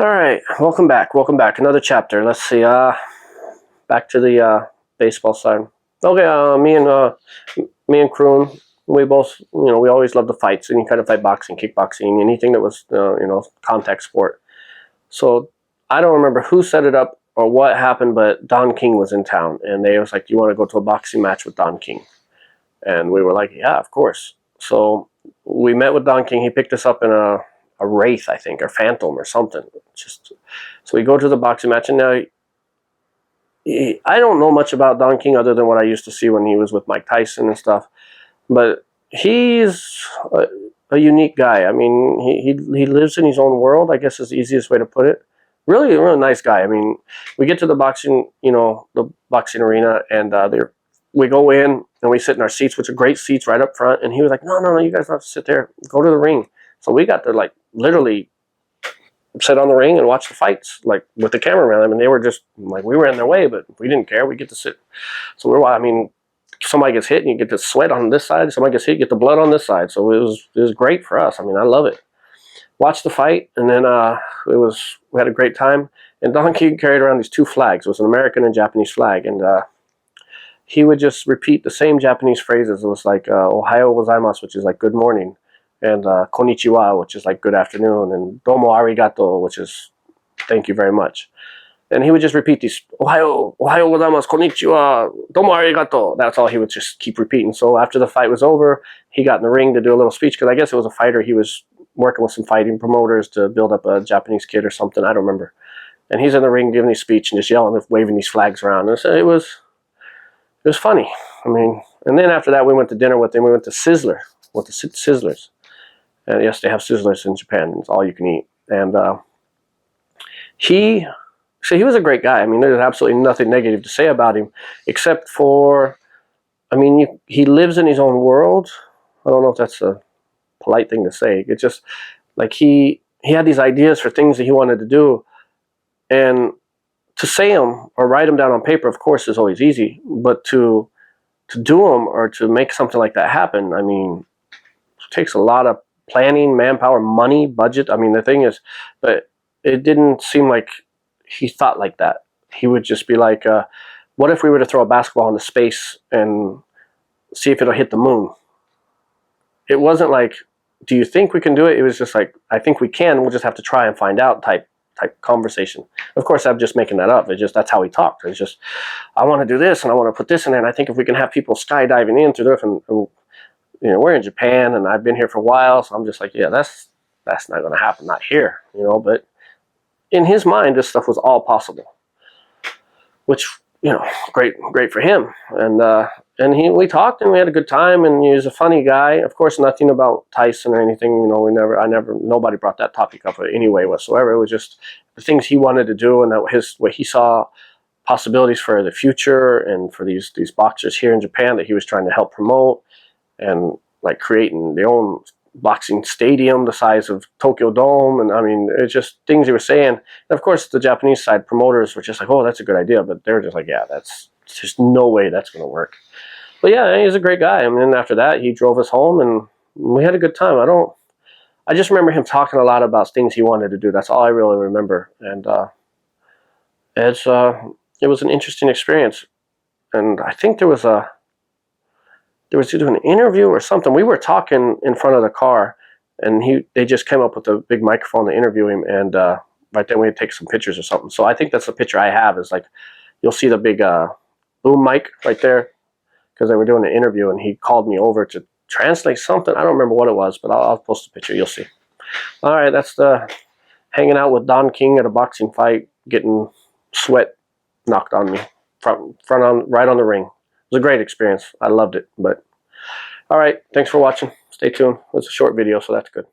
All right, welcome back. Welcome back. Another chapter. Let's see. Back to the baseball side. Okay. Me and Kroon, we both, we always loved the fights. Any kind of fight, boxing, kickboxing, anything that was, contact sport. So I don't remember who set it up or what happened, but Don King was in town, and they was like, "Do you want to go to a boxing match with Don King?" And we were like, "Yeah, of course." So we met with Don King. He picked us up in a Wraith, I think, or Phantom or something. So we go to the boxing match, and now I don't know much about Don King other than what I used to see when he was with Mike Tyson and stuff. But he's a unique guy. I mean, he lives in his own world, I guess is the easiest way to put it. Really, a really nice guy. I mean, we get to the boxing, the boxing arena, and we go in and we sit in our seats, which are great seats right up front. And he was like, no, you guys don't have to sit there. Go to the ring. So we got to literally sit on the ring and watch the fights, with the cameraman. I mean, they were just we were in their way, but we didn't care. We get to sit. So somebody gets hit and you get the sweat on this side. Somebody gets hit, you get the blood on this side. So it was great for us. I mean, I love it. Watched the fight, and then we had a great time. And Don King carried around these two flags. It was an American and Japanese flag, and he would just repeat the same Japanese phrases. It was like "Ohayo gozaimasu," which is like "good morning," and "Konnichiwa," which is like "good afternoon," and "Domo arigato," which is "thank you very much." And he would just repeat these "Ohayo gozaimasu, konnichiwa, domo arigato." That's all he would just keep repeating. So after the fight was over, he got in the ring to do a little speech, because I guess it was a fighter. He was working with some fighting promoters to build up a Japanese kid or something. I don't remember. And he's in the ring giving his speech and just yelling and waving these flags around. And so it was funny. I mean, and then after that, we went to dinner with him. We went to Sizzler. Went to Sizzlers. And yes, they have Sizzlers in Japan. It's all you can eat. And he was a great guy. I mean, there's absolutely nothing negative to say about him, except for, I mean, he lives in his own world. I don't know if that's a polite thing to say. It's just he had these ideas for things that he wanted to do, and to say them or write them down on paper, of course, is always easy. But to do them or to make something like that happen, I mean, it takes a lot of planning, manpower, money, budget. I mean, the thing is, but it didn't seem like he thought like that. He would just be like, what if we were to throw a basketball into space and see if it'll hit the moon? It wasn't like, do you think we can do it? It was just like, I think we can. We'll just have to try and find out type conversation. Of course, I'm just making that up. That's how he talked. It's just, I want to do this and I want to put this in there. And I think if we can have people skydiving in through there, and we're in Japan and I've been here for a while, so I'm just like, yeah, that's not going to happen. Not here, But in his mind, this stuff was all possible, which great for him. And we talked and we had a good time, and he was a funny guy. Of course, nothing about Tyson or anything. Nobody brought that topic up in any way whatsoever. It was just the things he wanted to do, and what he saw possibilities for the future and for these boxers here in Japan that he was trying to help promote, and creating their own boxing stadium the size of Tokyo Dome. And I mean, it's just things he was saying. And of course, the Japanese side promoters were just like, "Oh, that's a good idea," but they're just like, "Yeah, there's just no way that's going to work." But yeah, he's a great guy. I mean, after that, he drove us home and we had a good time. I just remember him talking a lot about things he wanted to do. That's all I really remember. And it was an interesting experience. And I think there was either an interview or something. We were talking in front of the car, and they just came up with a big microphone to interview him. And right then we had to take some pictures or something. So I think that's the picture I have, is you'll see the big boom mic right there, because they were doing an interview and he called me over to translate something. I don't remember what it was, but I'll post a picture. You'll see. All right, that's the hanging out with Don King at a boxing fight, getting sweat knocked on me right on the ring. It was a great experience. I loved it. But all right, thanks for watching. Stay tuned. It was a short video, so that's good.